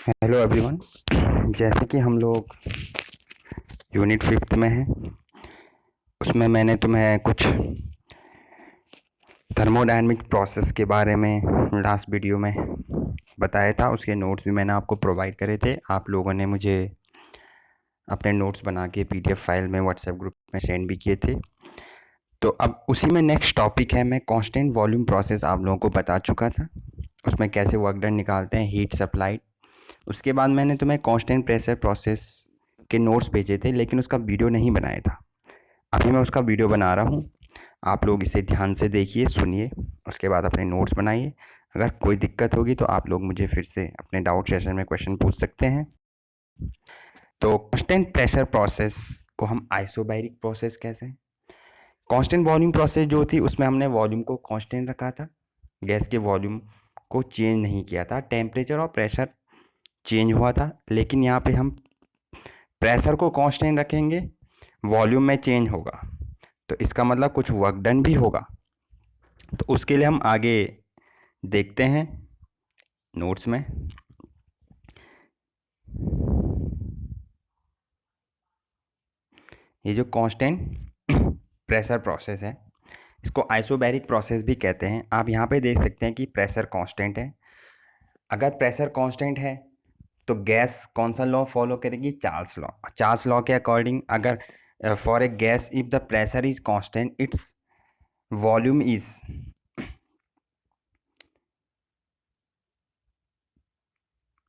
Hello everyone. जैसे कि हम लोग यूनिट 5th में हैं, उसमें मैंने तुम्हें कुछ थर्मोडायनेमिक प्रोसेस के बारे में लास्ट वीडियो में बताया था। उसके नोट्स भी मैंने आपको प्रोवाइड करे थे। आप लोगों ने मुझे अपने नोट्स बना के पीडीएफ फाइल में व्हाट्सएप ग्रुप में सेंड भी किए थे। तो अब उसी में नेक्स्ट टॉपिक है। मैं कांस्टेंट वॉल्यूम प्रोसेस आप लोगों को बता चुका था, उसमें कैसे वर्क डन निकालते हैं, हीट सप्लाइड। उसके बाद मैंने तुम्हें कांस्टेंट प्रेशर प्रोसेस के नोट्स भेजे थे, लेकिन उसका वीडियो नहीं बनाया था। अभी मैं उसका वीडियो बना रहा हूँ। आप लोग इसे ध्यान से देखिए, सुनिए, उसके बाद अपने नोट्स बनाइए। अगर कोई दिक्कत होगी तो आप लोग मुझे फिर से अपने डाउट सेशन में क्वेश्चन पूछ सकते हैं। तो कांस्टेंट प्रेशर प्रोसेस को हम आइसोबैरिक प्रोसेस कहते हैं। कांस्टेंट वॉल्यूम प्रोसेस जो थी, उसमें हमने वॉल्यूम को कांस्टेंट रखा था, गैस के वॉल्यूम को चेंज नहीं किया था। टेम्परेचर और प्रेशर चेंज हुआ था, लेकिन यहाँ पे हम प्रेशर को कांस्टेंट रखेंगे, वॉल्यूम में चेंज होगा, तो इसका मतलब कुछ वर्क डन भी होगा। तो उसके लिए हम आगे देखते हैं नोट्स में। ये जो कांस्टेंट प्रेशर प्रोसेस है, इसको आइसोबैरिक प्रोसेस भी कहते हैं। आप यहाँ पे देख सकते हैं कि प्रेशर कांस्टेंट है। अगर प्रेशर कांस्टेंट है तो गैस कौन सा लॉ फॉलो करेगी? चार्ल्स लॉ। चार्ल्स लॉ के अकॉर्डिंग अगर for a gas if the pressure is constant, its volume is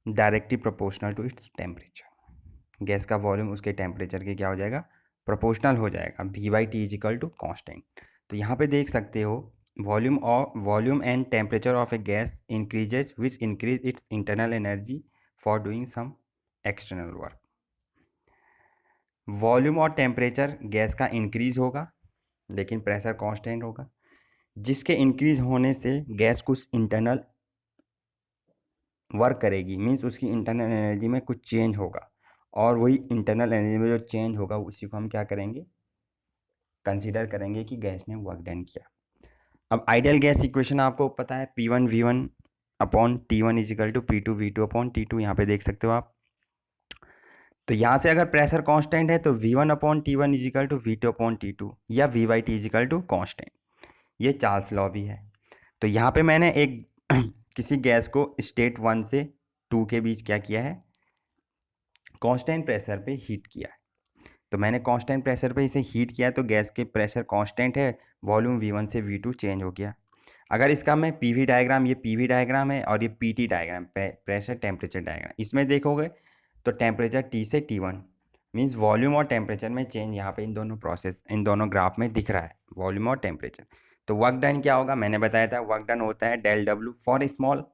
directly proportional to its temperature. Gas का वॉल्यूम उसके टेम्परेचर के क्या हो जाएगा? प्रोपोर्शनल हो जाएगा। V by T is equal to constant. तो यहाँ पे देख सकते हो, volume and temperature of a gas increases which increase its internal energy for doing some external work. Volume और टेम्परेचर गैस का इंक्रीज होगा, लेकिन प्रेशर कांस्टेंट होगा। जिसके इंक्रीज होने से गैस कुछ इंटरनल वर्क करेगी, मीन्स उसकी इंटरनल एनर्जी में कुछ चेंज होगा, और वही इंटरनल एनर्जी में जो चेंज होगा उसी को हम क्या करेंगे? कंसीडर करेंगे कि गैस ने वर्क डन किया। अब आइडियल गैस इक्वेशन आपको पता है, P1V1 upon T1 is equal to P2V2 upon T2। यहाँ पे देख सकते हो आप। तो यहाँ से अगर प्रेशर कांस्टेंट है तो V1 upon T1 is equal to V2 upon T2, या V by T is equal to constant. ये चार्ल्स लॉ भी है। तो यहाँ पे मैंने एक किसी गैस को स्टेट 1 से 2 के बीच क्या किया है? कांस्टेंट प्रेशर पे हीट किया है। तो मैंने कांस्टेंट प्रेशर पे इसे हीट किया, तो गैस के प्रेशर कांस्टेंट है, वॉल्यूम V1 से V2 चेंज हो गया। अगर इसका मैं पीवी डायग्राम, ये पीवी डायग्राम है और ये PT diagram, pressure temperature diagram, इसमें देखोगे तो टेम्परेचर T से T1 मीन्स वॉल्यूम और टेम्परेचर में चेंज यहाँ पे इन दोनों ग्राफ में दिख रहा है, वॉल्यूम और टेम्परेचर। तो वर्क डन क्या होगा? मैंने बताया था वर्क डन होता है डेल डब्ल्यू फॉर स्मॉल।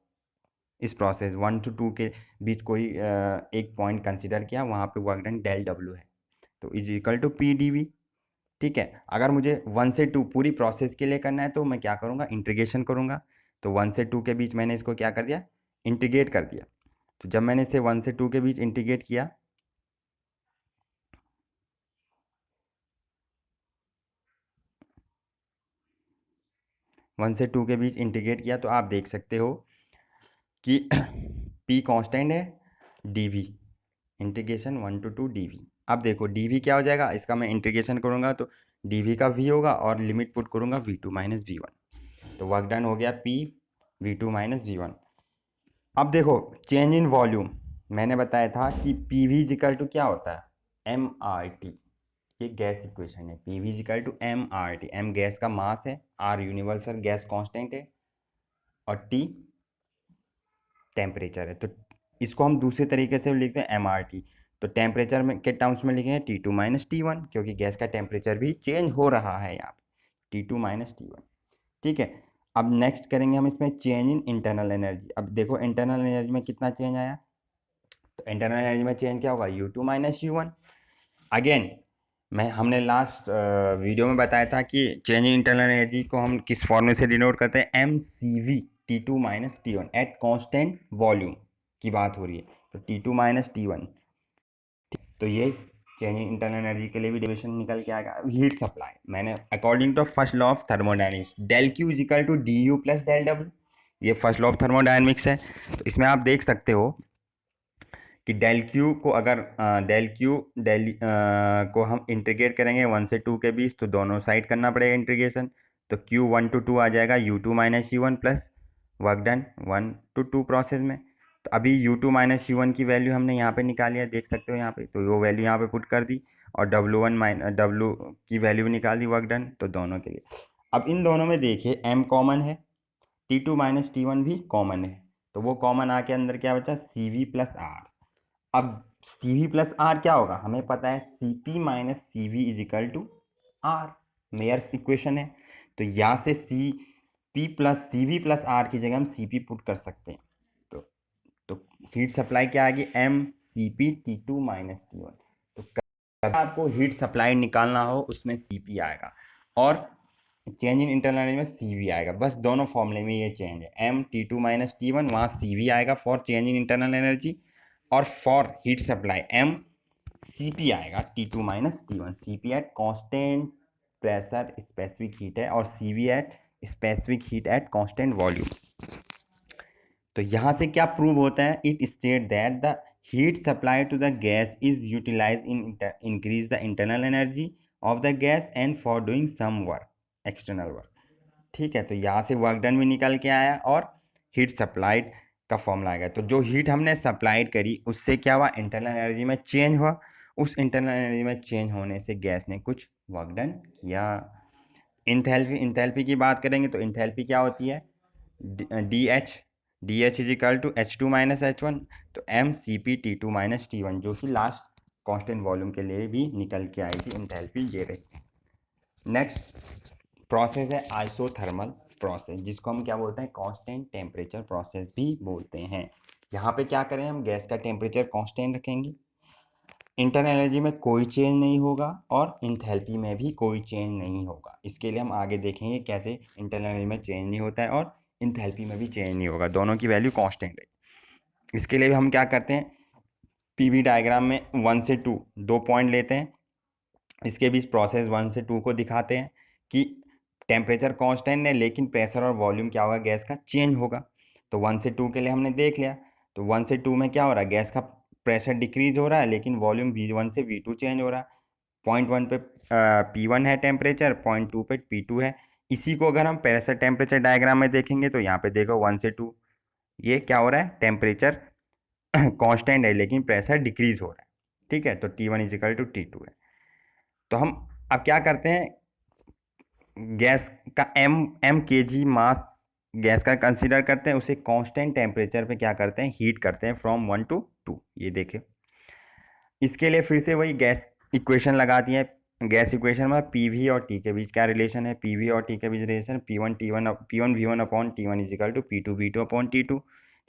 इस प्रोसेस 1 to 2 के बीच कोई एक पॉइंट कंसिडर किया, वहाँ पे वर्क डन डेल डब्ल्यू है, तो is equal to P D V. ठीक है। अगर मुझे 1 से 2 पूरी प्रोसेस के लिए करना है तो मैं क्या करूँगा? इंटीग्रेशन करूँगा। तो 1 से 2 के बीच मैंने इसको क्या कर दिया? इंटीग्रेट कर दिया। तो जब मैंने इसे 1 से 2 के बीच इंटीग्रेट किया, तो आप देख सकते हो कि P कांस्टेंट है, dV इंटीग्रेशन 1 to 2 dV। अब देखो dV क्या हो जाएगा? इसका मैं इंटीग्रेशन करूँगा तो dV का V होगा, और लिमिट पुट करूँगा V2 माइनस V1। तो वर्क डन हो गया P V2 माइनस V1। अब देखो चेंज इन वॉल्यूम, मैंने बताया था कि PV इजिकल टू क्या होता है? mRT। ये गैस इक्वेशन है, PV is equal to mRT। m gas का मास है, R यूनिवर्सल गैस कांस्टेंट है, और T टेम्परेचर है। तो इसको हम दूसरे तरीके से लिखते हैं mRT। तो टेम्परेचर में के टर्म्स में लिखेंगे T2 माइनस T1, क्योंकि गैस का टेम्परेचर भी चेंज हो रहा है यहाँ पे, T2 माइनस T1। ठीक है। अब नेक्स्ट करेंगे हम इसमें चेंज इन इंटरनल एनर्जी। अब देखो इंटरनल एनर्जी में कितना चेंज आया? तो इंटरनल एनर्जी में चेंज क्या होगा? U2 minus U1। अगेन हमने लास्ट वीडियो में बताया था कि चेंज इन इंटरनल एनर्जी को हम किस फॉर्मूले से डिनोट करते हैं? MCV, T2 minus T1 eight constant volume की बात हो रही है, तो T2 माइनस T1। तो ये चेंज इन इंटरनल एनर्जी के लिए भी डेरिवेशन निकल के आएगा। हीट सप्लाई मैंने according to first law of thermodynamics, del Q is equal to DU plus del W, ये फर्स्ट लॉ ऑफ थर्मोडायनेमिक्स है। तो इसमें आप देख सकते हो कि डेल क्यू को अगर डेल क्यू डेल को हम इंटीग्रेट करेंगे 1 से 2 के बीच, तो दोनों साइड करना पड़ेगा इंटीग्रेशन। तो क्यू 1 to 2 आ जाएगा U2 minus U1 plus work done 1 to 2 process में। तो अभी U2 माइनस U1 की वैल्यू हमने यहाँ पे निकाली है, देख सकते हो यहाँ पे। तो वो वैल्यू यहाँ पे पुट कर दी और W1 माइनस W की वैल्यू निकाल दी वर्क डन, तो दोनों के लिए। अब इन दोनों में देखिए M कॉमन है, T2 माइनस T1 भी कॉमन है, तो वो कॉमन आके अंदर क्या बचा, CV प्लस आर। अब CV प्लस आर क्या होगा, हमें पता है CP minus CV is equal to R, Mayer's equation है। तो यहाँ से CP plus CV plus R की जगह हम CP पुट कर सकते हैं। तो हीट सप्लाई क्या आएगी, MCP T2 माइनस T1। तो कभी आपको हीट सप्लाई निकालना हो उसमें CP आएगा और चेंज इन इंटरनल एनर्जी में CV आएगा। बस दोनों फॉर्मूले में ये चेंज है, MT2 माइनस T1 वहाँ CV आएगा for change in internal energy, और फॉर हीट सप्लाई MCP आएगा T2 minus T1। CP at constant pressure specific heat है और CV at specific heat at constant volume. तो यहाँ से क्या प्रूव होता है, it state that the heat supply to the gas is utilise in increase the internal energy of the gas and for doing some work, external work. ठीक है, तो यहाँ से वर्क डन भी निकल के आया और हीट सप्लाइड का फॉर्मूला आ गया। तो जो हीट हमने सप्लाइड करी उससे क्या हुआ, इंटरनल एनर्जी में चेंज हुआ। उस इंटरनल एनर्जी में चेंज होने से गैस ने कुछ वर्क डन किया। इंथैल्पी की बात करेंगे तो इंथैल्पी क्या होती है, D H is equal to H2 minus H1। तो MCP T2 माइनस T1 जो कि लास्ट कांस्टेंट वॉल्यूम के लिए भी निकल के आई थी इंथैल्पी, ये रही। नेक्स्ट प्रोसेस है आइसोथर्मल प्रोसेस, जिसको हम क्या बोलते हैं, कांस्टेंट टेम्परेचर प्रोसेस भी बोलते हैं। यहाँ पे क्या करें, हम गैस का टेम्परेचर कांस्टेंट रखेंगे, इंटरनल एनर्जी में कोई चेंज नहीं होगा और इंथैल्पी में भी कोई चेंज नहीं होगा। इसके लिए हम आगे देखेंगे कैसे इंटरनल एनर्जी में चेंज नहीं होता है और इंथैल्पी में भी चेंज नहीं होगा, दोनों की वैल्यू कांस्टेंट है। इसके लिए भी हम क्या करते हैं, पीवी डायग्राम में 1 से 2 दो पॉइंट लेते हैं, इसके बीच प्रोसेस 1 से 2 को दिखाते हैं कि टेम्परेचर कांस्टेंट है लेकिन प्रेशर और वॉल्यूम क्या होगा, गैस का चेंज होगा। तो 1 से 2 के लिए हमने देख लिया। तो 1 से 2 में क्या हो रहा है, गैस का प्रेशर डिक्रीज हो रहा है लेकिन वॉल्यूम V1 से V2 चेंज हो रहा है। पॉइंट 1 पे P1 है टेम्परेचर, पॉइंट 2 पे P2 है। इसी को अगर हम प्रेशर टेम्परेचर डायग्राम में देखेंगे तो यहाँ पे देखो 1 से 2 ये क्या हो रहा है, टेम्परेचर कांस्टेंट है लेकिन प्रेशर डिक्रीज हो रहा है। ठीक है, तो T1 is equal to T2 है। तो हम अब क्या करते हैं, गैस का एम के जी मास गैस का कंसीडर करते हैं, उसे कांस्टेंट टेम्परेचर पे क्या करते हैं, हीट करते हैं फ्रॉम 1 to 2। ये देखें, इसके लिए फिर से वही गैस इक्वेशन लगाती है। गैस इक्वेशन में पी वी और टी के बीच क्या रिलेशन है, पी वी और टी के बीच relation P1 V1 upon T1 is equal to P2 V2 upon T2।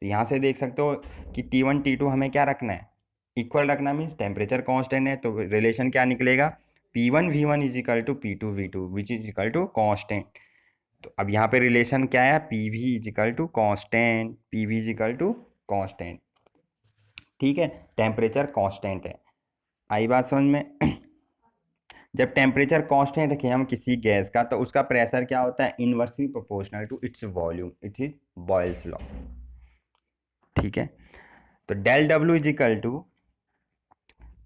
तो यहाँ से देख सकते हो कि T1 T2 हमें क्या रखना है, इक्वल रखना, मीन्स टेम्परेचर कांस्टेंट है। तो रिलेशन क्या निकलेगा, P1 V1 is equal to P2 V2 which is equal to constant. तो अब यहाँ पे रिलेशन क्या है, P V is equal to constant, P V is equal to constant. ठीक है, टेम्परेचर कांस्टेंट है, आई बात समझ में। जब टेम्परेचर कांस्टेंट रखें हम किसी गैस का, तो उसका प्रेशर क्या होता है, inversely proportional to its volume, its is Boyle's law. ठीक है, तो del W is equal to,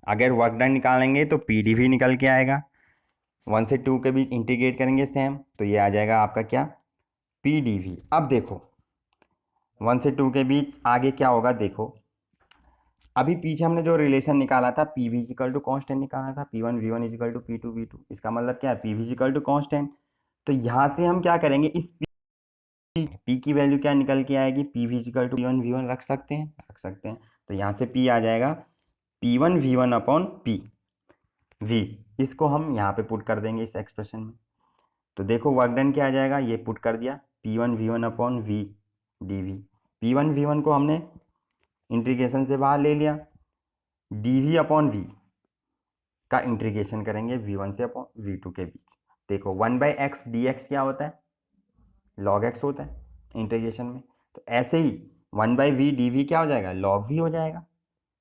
अगर वर्क डन निकालेंगे तो पी डी वी निकल के आएगा, 1 से 2 के बीच इंटीग्रेट करेंगे सेम, तो ये आ जाएगा आपका क्या, पी डी वी। अब देखो 1 से 2 के बीच आगे क्या होगा, देखो अभी पीछे हमने जो रिलेशन निकाला था, P V is equal to constant निकाला था, P1 V1 is equal to P2 V2। इसका मतलब क्या है, P V is equal to constant. तो यहाँ से हम क्या करेंगे, इस P की वैल्यू क्या निकल के आएगी, P V is equal to P1 V1 रख सकते हैं, रख सकते हैं। तो यहाँ से P आ जाएगा P1 V1 upon P V, इसको हम यहाँ पे पुट कर देंगे इस एक्सप्रेशन में। तो देखो वर्क डन क्या आ जाएगा, ये पुट कर दिया, P1 V1 upon V dV। P1 V1 को हमने इंटीग्रेशन से बाहर ले लिया, dV अपॉन V का इंटीग्रेशन करेंगे V1 से अपॉन V2 के बीच। देखो 1/x dx क्या होता है, log x होता है इंटीग्रेशन में। तो ऐसे ही 1/v dv क्या हो जाएगा, log v हो जाएगा,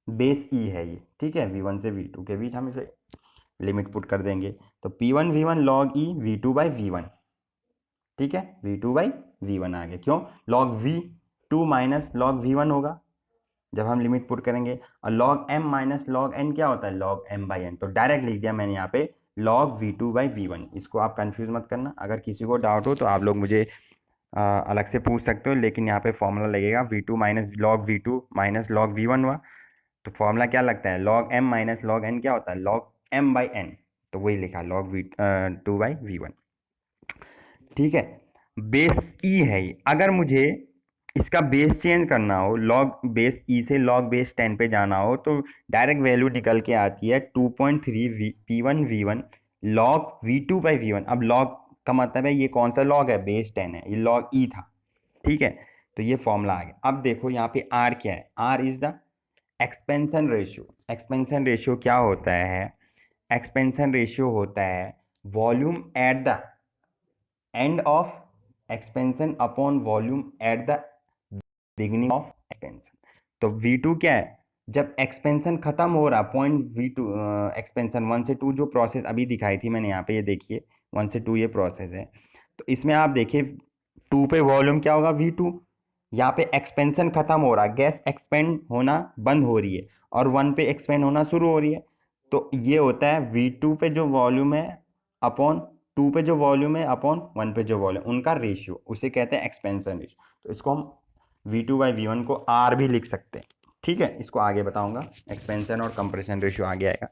बेस e है ये। ठीक है, V1 से V2 के बीच हम इसे लिमिट पुट कर देंगे। तो P1 V1 log e V2/V1। ठीक है, V2/V1 आ गया, क्यों, log V2 minus log V1 होगा। जब हम लिमिट पुट करेंगे। और log M minus log N क्या होता है, लॉग एम बाई एन। तो डायरेक्ट लिख दिया मैंने यहाँ पे log V two by V one. इसको आप कंफ्यूज मत करना, अगर किसी को डाउट हो तो आप लोग मुझे अलग से पूछ सकते हो, लेकिन यहाँ पे फॉर्मूला लगेगा V two minus log V two minus log V one हुआ। तो फॉर्मूला क्या लगता है, log M minus log N क्या होता है, लॉग एम बाई एन। तो वही लिखा log V two by V one. ठीक है, बेस ई है ये। अगर मुझे इसका बेस चेंज करना हो, लॉग बेस ई से लॉग बेस 10 पे जाना हो, तो डायरेक्ट वैल्यू निकल के आती है 2.3 P one V one log V two by V one. अब लॉग का मतलब है ये कौन सा लॉग है, बेस 10 है, ये लॉग ई था। ठीक है, तो ये फॉर्मूला आ गया। अब देखो यहाँ पे आर क्या है, R is the expansion ratio. Expansion ratio क्या होता है, एक्सपेंशन रेशियो होता है volume at the end of expansion upon volume at the beginning of expansion. तो V2 क्या है, जब एक्सपेंशन खत्म हो रहा, पॉइंट V2 एक्सपेंशन 1 से 2 जो प्रोसेस अभी दिखाई थी मैंने यहाँ पे, ये देखिए 1 से 2 ये प्रोसेस है। तो इसमें आप देखिए 2 पे वॉल्यूम क्या होगा V2, यहाँ पे एक्सपेंशन खत्म हो रहा, गैस एक्सपेंड होना बंद हो रही है और 1 पे एक्सपेंड होना शुरू हो रही है। तो ये होता है V2 पे जो वॉल्यूम है अपॉन 2 पे जो वॉल्यूम है अपॉन 1 पे जो वॉल्यूम, उनका रेशियो, उसे कहते हैं एक्सपेंशन रेशियो। तो इसको हम V2 बाई वी वन को R भी लिख सकते हैं। ठीक है, इसको आगे बताऊंगा, एक्सपेंशन और कंप्रेशन रेशियो आगे आएगा।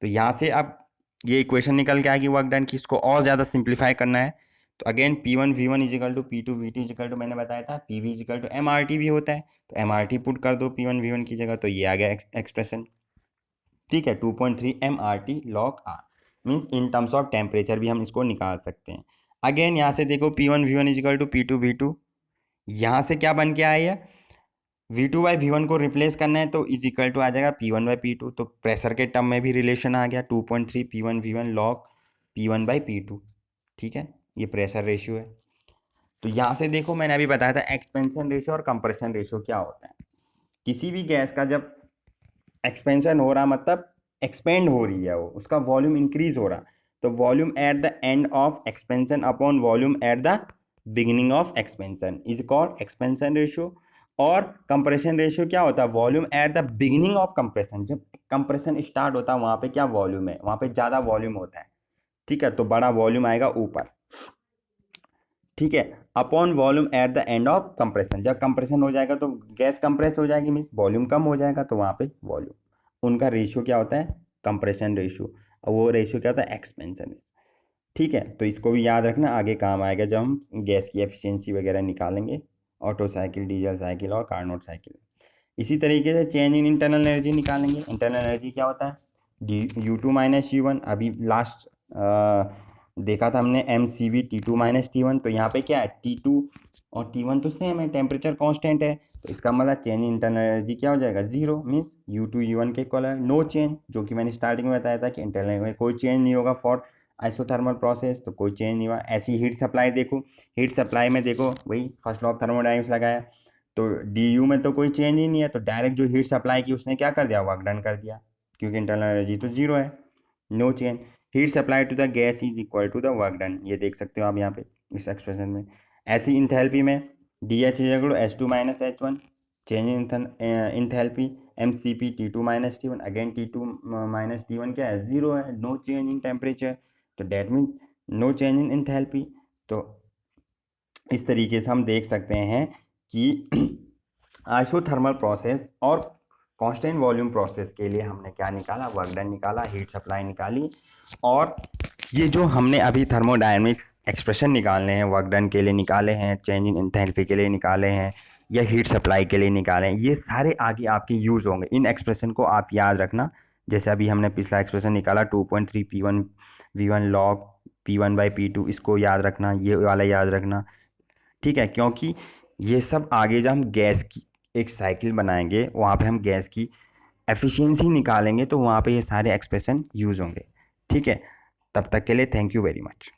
तो यहाँ से अब ये इक्वेशन निकल के आएगी वर्क डन की, इसको और ज़्यादा सिंप्लीफाई करना है। तो again P1 V1 is equal to P2 V2 is equal to, मैंने बताया था PV इजिकल टू MRT भी होता है। तो MRT पुट कर दो P1 V1 की जगह, तो ये आ गया एक्सप्रेशन। ठीक है, 2.3 MRT log R means in terms of temperature भी हम इसको निकाल सकते हैं। अगेन यहाँ से देखो P1 V1 is equal to P2 V2, यहाँ से क्या बन के आया है, V2 बाई वी वन को रिप्लेस करना है तो इज इक्वल टू आ जाएगा P1 बाई पी टू। तो प्रेशर के टर्म में भी रिलेशन आ गया 2.3 P1 V1 log P1 by P2। ठीक है, ये प्रेशर रेशियो है। तो यहाँ से देखो मैंने अभी बताया था एक्सपेंशन रेशियो और कंप्रेशन रेशियो क्या होता है। किसी भी गैस का जब एक्सपेंशन हो रहा मतलब एक्सपेंड हो रही है, वो उसका वॉल्यूम इंक्रीज हो रहा, तो volume at the end of expansion upon volume at the beginning of expansion is called expansion ratio. और कंप्रेशन रेशियो क्या होता है, volume at the beginning of compression, जब कंप्रेशन स्टार्ट होता है वहाँ पे क्या वॉल्यूम है, वहाँ पे ज़्यादा वॉल्यूम होता है। ठीक है, तो बड़ा वॉल्यूम आएगा ऊपर। ठीक है, upon volume at the end of compression, जब कंप्रेशन हो जाएगा तो गैस कंप्रेस हो जाएगी, मीन्स वॉल्यूम कम हो जाएगा, तो वहाँ पे वॉल्यूम, उनका रेशियो क्या होता है, कंप्रेशन रेशियो, और वो रेशियो क्या होता है, एक्सपेंशन। ठीक है, तो इसको भी याद रखना, आगे काम आएगा जब हम गैस की एफिशिएंसी वगैरह निकालेंगे, ऑटो साइकिल, डीजल साइकिल और कार्नोट साइकिल। इसी तरीके से चेंज इन इंटरनल एनर्जी निकालेंगे। इंटरनल एनर्जी क्या होता है, U2 माइनस U1। अभी लास्ट देखा था हमने MCV T2 माइनस T1। तो यहाँ पे क्या है, T2 और T1 तो सेम है, टेम्परेचर कांस्टेंट है, तो इसका मतलब चेंज इन इंटरनल एनर्जी क्या हो जाएगा, जीरो, मीन्स U2 U1 के इक्वल है, नो चेंज। जो कि मैंने स्टार्टिंग में बताया था कि इंटरनल में कोई चेंज नहीं होगा फॉर आइसोथर्मल प्रोसेस, तो कोई चेंज नहीं हुआ। ऐसी हीट सप्लाई देखो, हीट सप्लाई में देखो वही फर्स्ट लॉ ऑफ थर्मोडायनेमिक्स लगाया, तो DU में तो कोई चेंज ही नहीं है, तो डायरेक्ट जो हीट सप्लाई की उसने क्या कर दिया, वर्क डन कर दिया, क्योंकि इंटरनल एनर्जी तो जीरो है, no change. Heat supply to the gas is equal to the work done, ये देख सकते हो आप यहाँ पे इस एक्सप्रेशन में। ऐसी इंथैल्पी में DH is equal to H2 minus H1, change in enthalpy MCP T2 minus T1, again T2 minus T1 क्या है, जीरो है, नो चेंज इन टेम्परेचर, तो that mean no change in enthalpy. तो इस तरीके से हम देख सकते हैं कि आइसोथर्मल प्रोसेस और कांस्टेंट वॉल्यूम प्रोसेस के लिए हमने क्या निकाला, वर्क डन निकाला, हीट सप्लाई निकाली। और ये जो हमने अभी थर्मोडायनेमिक्स एक्सप्रेशन निकालने हैं, वर्क डन के लिए निकाले हैं, चेंज इन एंथैल्पी के लिए निकाले हैं, या हीट सप्लाई के लिए निकाले हैं, ये सारे आगे आपके यूज़ होंगे। इन एक्सप्रेशन को आप याद रखना। जैसे अभी हमने पिछला एक्सप्रेशन निकाला 2.3 P1 V1 log P1 by P2, इसको याद रखना, ये वाला याद रखना। ठीक है, क्योंकि ये सब आगे जब हम गैस की एक साइकिल बनाएंगे, वहाँ पे हम गैस की एफिशिएंसी निकालेंगे, तो वहाँ पे ये सारे एक्सप्रेशन यूज़ होंगे। ठीक है, तब तक के लिए थैंक यू वेरी मच।